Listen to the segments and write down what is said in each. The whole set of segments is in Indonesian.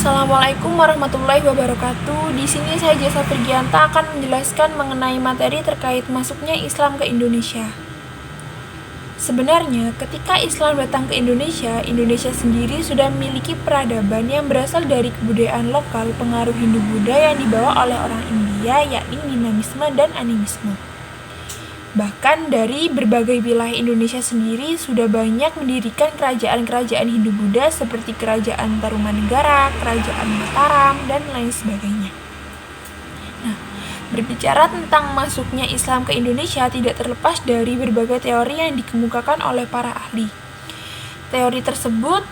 Assalamualaikum warahmatullahi wabarakatuh. Di sini saya Jasa Firgianta akan menjelaskan mengenai materi terkait masuknya Islam ke Indonesia. Sebenarnya, ketika Islam datang ke Indonesia, Indonesia sendiri sudah memiliki peradaban yang berasal dari kebudayaan lokal pengaruh Hindu-Buddha yang dibawa oleh orang India, yakni dinamisme dan animisme. Bahkan dari berbagai wilayah Indonesia sendiri sudah banyak mendirikan kerajaan-kerajaan Hindu-Buddha seperti Kerajaan Tarumanegara, Kerajaan Mataram, dan lain sebagainya. Nah, berbicara tentang masuknya Islam ke Indonesia tidak terlepas dari berbagai teori yang dikemukakan oleh para ahli. Teori tersebut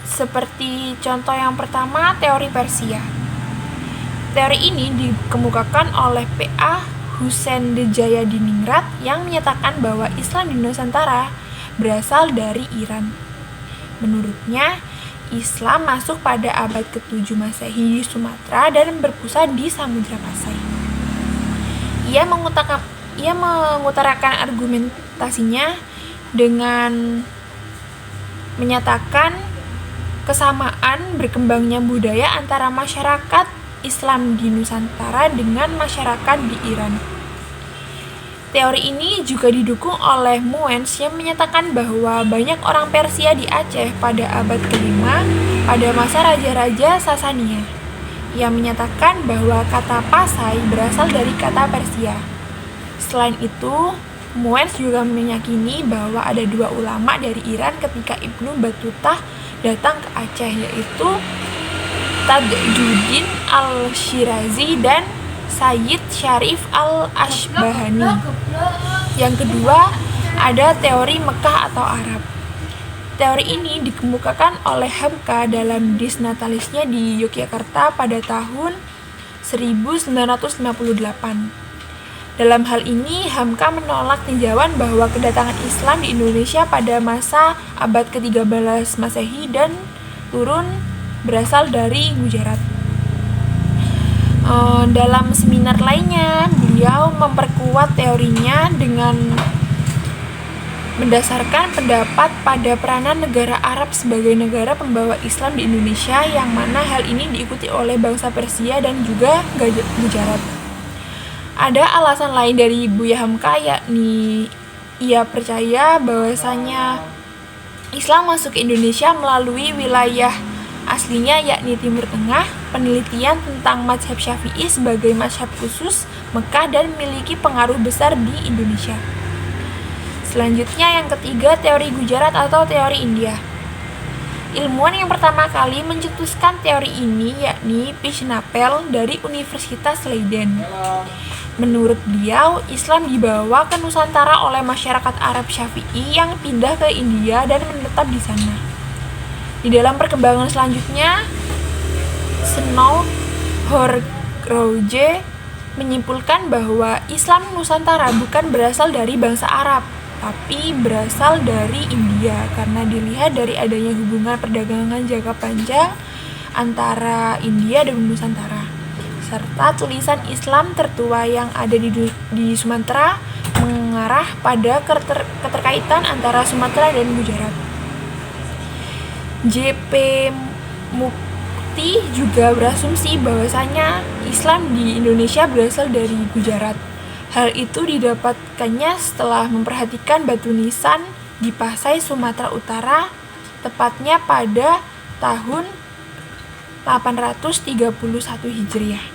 seperti contoh yang pertama, teori Persia. Teori ini dikemukakan oleh P.A. Husein-de-Jaya-Diningrat yang menyatakan bahwa Islam di Nusantara berasal dari Iran. Menurutnya, Islam masuk pada abad ke-7 Masehi di Sumatera dan berpusat di Samudra Pasai. Ia mengutarakan argumentasinya dengan menyatakan kesamaan berkembangnya budaya antara masyarakat Islam di Nusantara dengan masyarakat di Iran. Teori ini juga didukung oleh Muenz yang menyatakan bahwa banyak orang Persia di Aceh pada abad ke-5 pada masa Raja-Raja Sasania, yang menyatakan bahwa kata Pasai berasal dari kata Persia. Selain itu, Muenz juga meyakini bahwa ada dua ulama dari Iran ketika Ibnu Battuta datang ke Aceh, yaitu Tajuddin al-Shirazi dan Sayyid Syarif al-Ashbahani. Yang kedua, ada teori Mekah atau Arab. Teori ini dikemukakan oleh Hamka dalam Disnatalisnya di Yogyakarta pada tahun 1958. Dalam hal ini, Hamka menolak tinjauan bahwa kedatangan Islam di Indonesia pada masa abad ke-13 Masehi dan turun berasal dari Gujarat. Dalam seminar lainnya, beliau memperkuat teorinya dengan mendasarkan pendapat pada peranan negara Arab sebagai negara pembawa Islam di Indonesia, yang mana hal ini diikuti oleh bangsa Persia dan juga Gujarat. Ada alasan lain dari Buya Hamka, yakni ia percaya bahwasanya Islam masuk ke Indonesia melalui wilayah aslinya yakni Timur Tengah. Penelitian tentang mazhab Syafi'i sebagai mazhab khusus Mekah dan memiliki pengaruh besar di Indonesia. Selanjutnya yang ketiga, teori Gujarat atau teori India. Ilmuwan yang pertama kali mencetuskan teori ini yakni P. Schnabel dari Universitas Leiden. Menurut beliau, Islam dibawa ke Nusantara oleh masyarakat Arab Syafi'i yang pindah ke India dan menetap di sana. Di dalam perkembangan selanjutnya, Snow Horrocrux menyimpulkan bahwa Islam Nusantara bukan berasal dari bangsa Arab, tapi berasal dari India karena dilihat dari adanya hubungan perdagangan jangka panjang antara India dan Nusantara, serta tulisan Islam tertua yang ada di Sumatera mengarah pada keterkaitan antara Sumatera dan Gujarat. J.P. Mukti juga berasumsi bahwasanya Islam di Indonesia berasal dari Gujarat. Hal itu didapatkannya setelah memperhatikan batu nisan di Pasai, Sumatera Utara, tepatnya pada tahun 831 Hijriah.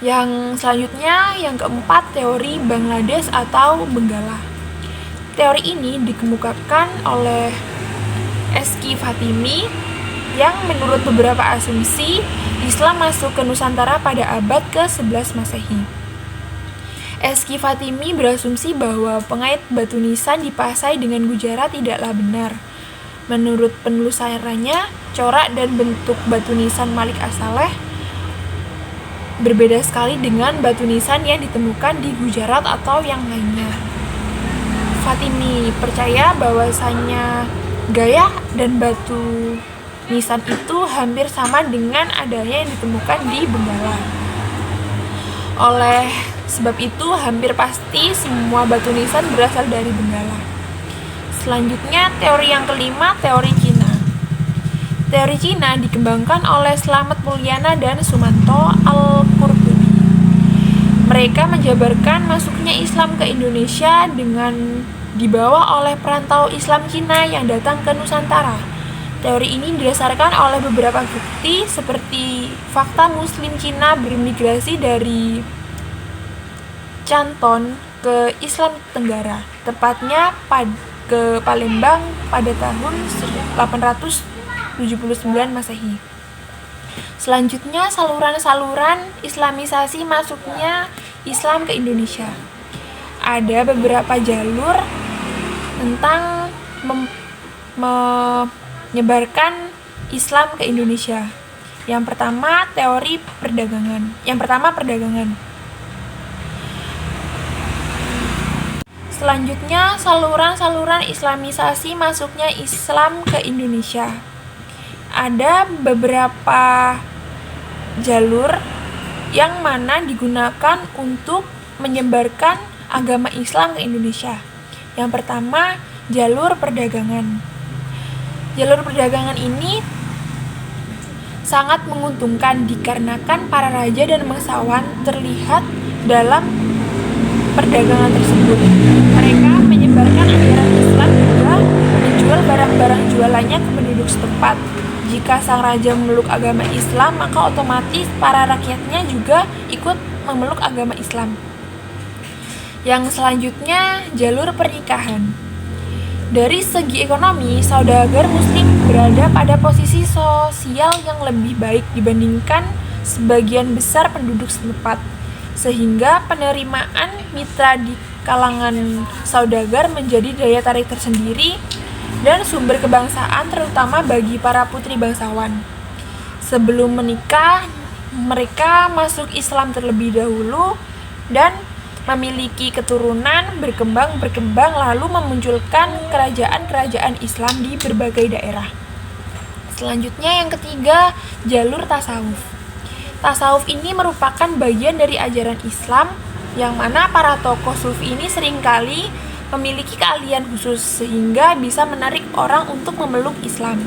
Yang selanjutnya, yang keempat, teori Bangladesh atau Benggala. Teori ini dikemukakan oleh Eski Fatimi yang menurut beberapa asumsi Islam masuk ke Nusantara pada abad ke-11 Masehi. Eski Fatimi berasumsi bahwa pengait batu nisan di Pasai dengan Gujarat tidaklah benar. Menurut penelusurannya, corak dan bentuk batu nisan Malik As-Saleh berbeda sekali dengan batu nisan yang ditemukan di Gujarat atau yang lainnya. Fatimi percaya bahwasanya gaya dan batu nisan itu hampir sama dengan adanya yang ditemukan di Benggala. Oleh sebab itu, hampir pasti semua batu nisan berasal dari Benggala. Selanjutnya, teori yang kelima, teori Cina. Teori Cina dikembangkan oleh Slamet Mulyana dan Sumanto Al-Qurtubi. Mereka menjabarkan masuknya Islam ke Indonesia dengan dibawa oleh perantau Islam Cina yang datang ke Nusantara. Teori ini didasarkan oleh beberapa bukti seperti fakta Muslim Cina bermigrasi dari Canton ke Islam Tenggara, tepatnya ke Palembang pada tahun 879 Masehi. Selanjutnya, saluran-saluran Islamisasi masuknya Islam ke Indonesia. Ada beberapa jalur tentang menyebarkan Islam ke Indonesia. Yang pertama, perdagangan. Selanjutnya, saluran-saluran Islamisasi masuknya Islam ke Indonesia. Ada beberapa jalur yang mana digunakan untuk menyebarkan agama Islam ke Indonesia. Yang pertama, jalur perdagangan. Jalur perdagangan ini sangat menguntungkan dikarenakan para raja dan bangsawan terlihat dalam perdagangan tersebut. Mereka menyebarkan ajaran Islam juga menjual barang-barang jualannya ke penduduk setempat. Jika sang raja memeluk agama Islam, maka otomatis para rakyatnya juga ikut memeluk agama Islam. Yang selanjutnya, jalur pernikahan. Dari segi ekonomi, saudagar Muslim berada pada posisi sosial yang lebih baik dibandingkan sebagian besar penduduk setempat, sehingga penerimaan mitra di kalangan saudagar menjadi daya tarik tersendiri dan sumber kebangsaan terutama bagi para putri bangsawan. Sebelum menikah, mereka masuk Islam terlebih dahulu dan memiliki keturunan berkembang lalu memunculkan kerajaan-kerajaan Islam di berbagai daerah. Selanjutnya yang ketiga, jalur tasawuf. Tasawuf ini merupakan bagian dari ajaran Islam yang mana para tokoh sufi ini seringkali memiliki keahlian khusus sehingga bisa menarik orang untuk memeluk Islam.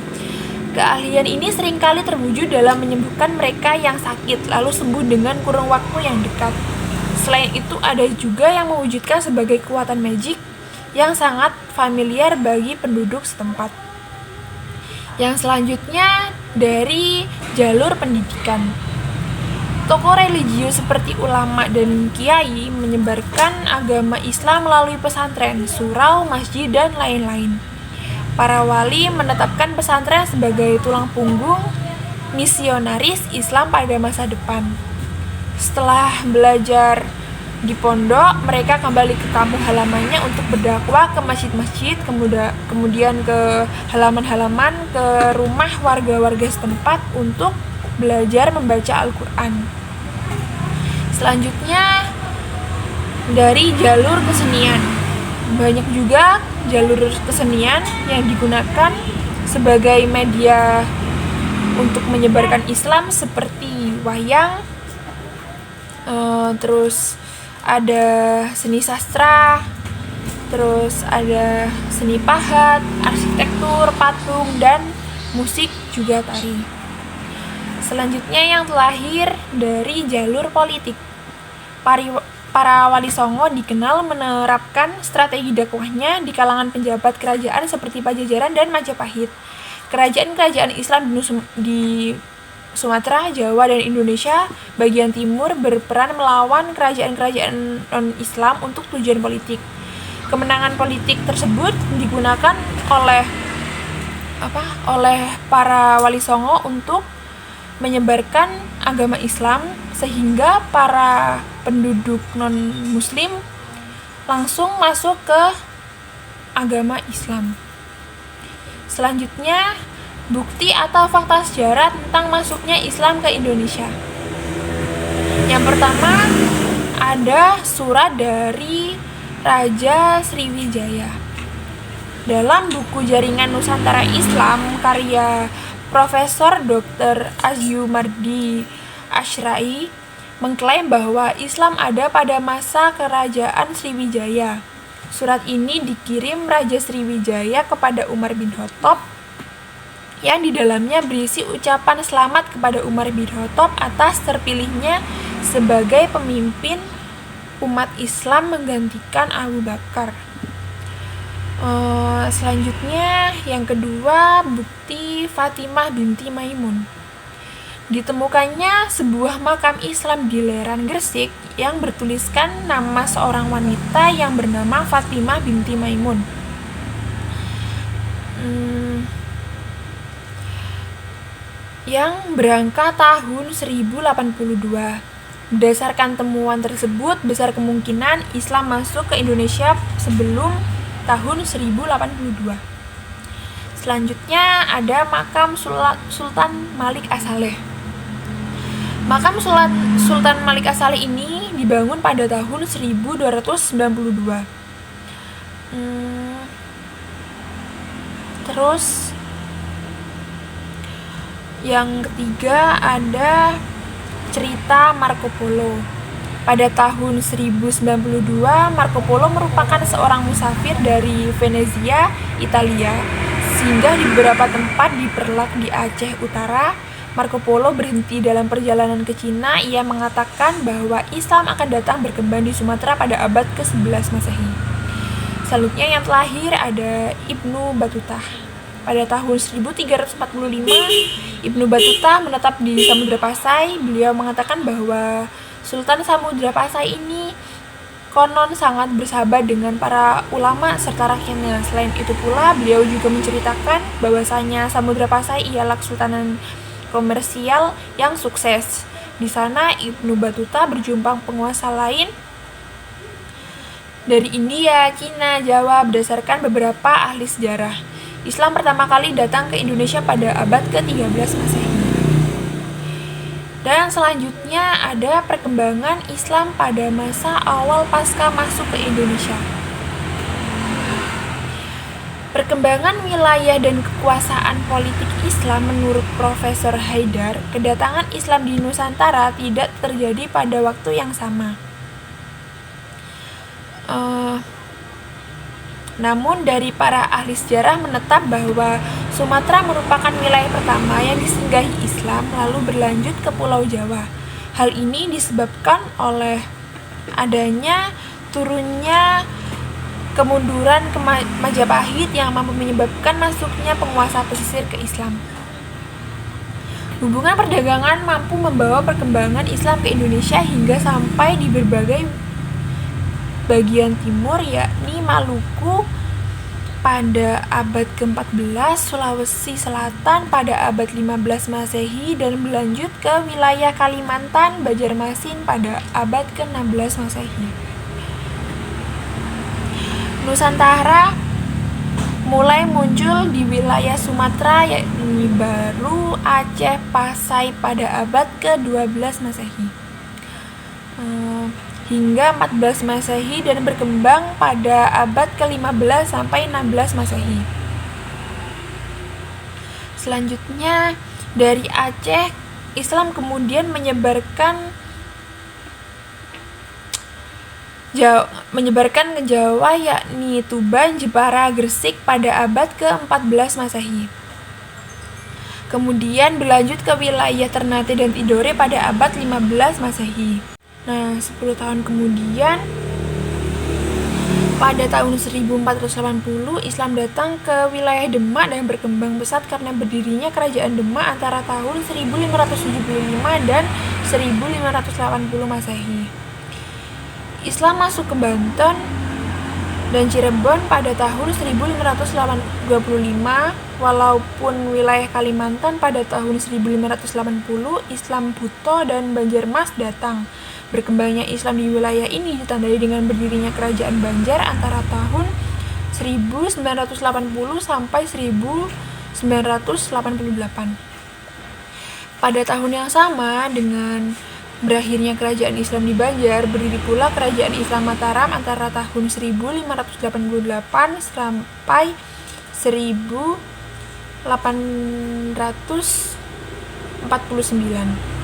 Keahlian ini seringkali terwujud dalam menyembuhkan mereka yang sakit lalu sembuh dengan kurun waktu yang dekat. Selain itu ada juga yang mewujudkan sebagai kekuatan magic yang sangat familiar bagi penduduk setempat. Yang selanjutnya dari jalur pendidikan. Tokoh religius seperti ulama dan kiai menyebarkan agama Islam melalui pesantren, surau, masjid, dan lain-lain. Para wali menetapkan pesantren sebagai tulang punggung misionaris Islam pada masa depan. Setelah belajar di pondok, mereka kembali ke kampung halamannya untuk berdakwah ke masjid-masjid, kemudian ke halaman-halaman, ke rumah warga-warga setempat untuk belajar membaca Al-Quran. Selanjutnya dari jalur kesenian. Banyak juga jalur kesenian yang digunakan sebagai media untuk menyebarkan Islam seperti wayang, terus ada seni sastra, terus ada seni pahat, arsitektur, patung, dan musik juga tari. Selanjutnya yang terakhir dari jalur politik. Para wali songo dikenal menerapkan strategi dakwahnya di kalangan penjabat kerajaan seperti Pajajaran dan Majapahit. Kerajaan-kerajaan Islam di Sumatera, Jawa, dan Indonesia bagian timur berperan melawan kerajaan-kerajaan non-Islam untuk tujuan politik. Kemenangan politik tersebut digunakan oleh para wali songo untuk menyebarkan agama Islam sehingga para penduduk non-muslim langsung masuk ke agama Islam. Selanjutnya, bukti atau fakta sejarah tentang masuknya Islam ke Indonesia. Yang pertama, ada surat dari Raja Sriwijaya. Dalam buku Jaringan Nusantara Islam karya Profesor Dr. Asyumardi Asy'ari mengklaim bahwa Islam ada pada masa kerajaan Sriwijaya. Surat ini dikirim Raja Sriwijaya kepada Umar bin Khattab yang di dalamnya berisi ucapan selamat kepada Umar bin Khattab atas terpilihnya sebagai pemimpin umat Islam menggantikan Abu Bakar. Selanjutnya yang kedua, bukti Fatimah binti Maimun. Ditemukannya sebuah makam Islam di Leran, Gresik yang bertuliskan nama seorang wanita yang bernama Fatimah binti Maimun. Yang berangkat tahun 1082. Berdasarkan temuan tersebut, besar kemungkinan Islam masuk ke Indonesia sebelum tahun 1082. Selanjutnya ada makam Sultan Malik As-Saleh. Makam Sultan Malik As-Saleh ini dibangun pada tahun 1292. Terus yang ketiga ada cerita Marco Polo. Pada tahun 1092, Marco Polo merupakan seorang musafir dari Venezia, Italia, sehingga di beberapa tempat di Perlak di Aceh Utara. Marco Polo berhenti dalam perjalanan ke Cina. Ia mengatakan bahwa Islam akan datang berkembang di Sumatera pada abad ke-11 Masehi. Selanjutnya yang terakhir ada Ibnu Battuta. Pada tahun 1345, Ibnu Battuta menetap di Samudra Pasai. Beliau mengatakan bahwa Sultan Samudra Pasai ini konon sangat bersahabat dengan para ulama serta rakyatnya. Selain itu pula, beliau juga menceritakan bahwasanya Samudra Pasai ialah kesultanan komersial yang sukses. Di sana Ibnu Battuta berjumpa penguasa lain dari India, Cina, Jawa. Berdasarkan beberapa ahli sejarah, Islam pertama kali datang ke Indonesia pada abad ke-13 Masehi. Dan selanjutnya ada perkembangan Islam pada masa awal pasca masuk ke Indonesia. Perkembangan wilayah dan kekuasaan politik Islam menurut Profesor Haidar, kedatangan Islam di Nusantara tidak terjadi pada waktu yang sama. Namun dari para ahli sejarah menetap bahwa Sumatera merupakan wilayah pertama yang disinggahi Islam lalu berlanjut ke Pulau Jawa. Hal ini disebabkan oleh adanya turunnya kemunduran ke Majapahit yang mampu menyebabkan masuknya penguasa pesisir ke Islam. Hubungan perdagangan mampu membawa perkembangan Islam ke Indonesia hingga sampai di berbagai bagian timur, yakni Maluku pada abad ke-14, Sulawesi Selatan pada abad 15 Masehi, dan berlanjut ke wilayah Kalimantan, Banjarmasin pada abad ke-16 Masehi. Nusantara mulai muncul di wilayah Sumatera, yakni baru Aceh, Pasai pada abad ke-12 Masehi. Hingga 14 Masehi dan berkembang pada abad ke-15 sampai 16 Masehi. Selanjutnya dari Aceh, Islam kemudian menyebarkan ke Jawa, yakni Tuban, Jepara, Gresik pada abad ke-14 Masehi. Kemudian berlanjut ke wilayah Ternate dan Tidore pada abad 15 Masehi. Nah, 10 tahun kemudian, pada tahun 1480, Islam datang ke wilayah Demak dan berkembang pesat karena berdirinya kerajaan Demak antara tahun 1575 dan 1580 Masehi. Islam masuk ke Banten dan Cirebon pada tahun 1525, walaupun wilayah Kalimantan pada tahun 1580, Islam Buto dan Banjarmas datang. Berkembangnya Islam di wilayah ini ditandai dengan berdirinya kerajaan Banjar antara tahun 1980 sampai 1988. Pada tahun yang sama dengan berakhirnya kerajaan Islam di Banjar, berdiri pula kerajaan Islam Mataram antara tahun 1588 sampai 1849.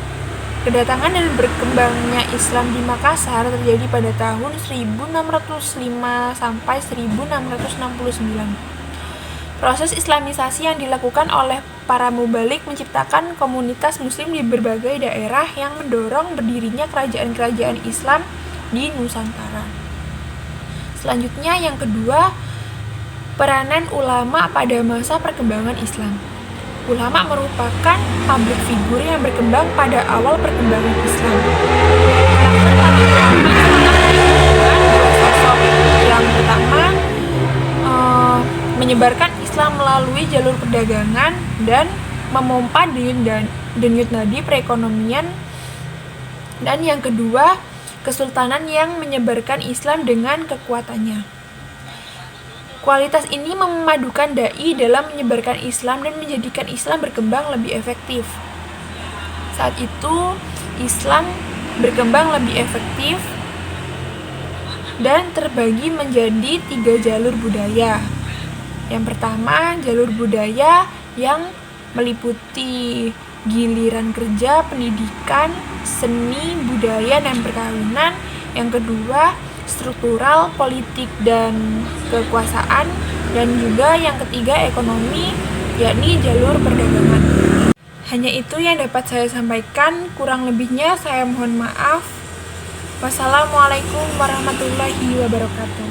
Kedatangan dan berkembangnya Islam di Makassar terjadi pada tahun 1605 sampai 1669. Proses islamisasi yang dilakukan oleh para mubalik menciptakan komunitas muslim di berbagai daerah yang mendorong berdirinya kerajaan-kerajaan Islam di Nusantara. Selanjutnya yang kedua, peranan ulama pada masa perkembangan Islam. Ulama merupakan public figure yang berkembang pada awal perkembangan Islam. Sosok yang pertama menyebarkan Islam melalui jalur perdagangan dan memompa denyut nadi perekonomian. Dan yang kedua, kesultanan yang menyebarkan Islam dengan kekuatannya. Kualitas ini memadukan dai dalam menyebarkan Islam dan menjadikan Islam berkembang lebih efektif. Saat itu, Islam berkembang lebih efektif dan terbagi menjadi 3 jalur budaya. Yang pertama, jalur budaya yang meliputi giliran kerja, pendidikan, seni, budaya, dan perkawinan. Yang kedua, struktural, politik, dan kekuasaan. Dan juga yang ketiga, ekonomi, yakni jalur perdagangan. Hanya itu yang dapat saya sampaikan, kurang lebihnya saya mohon maaf. Wassalamualaikum warahmatullahi wabarakatuh.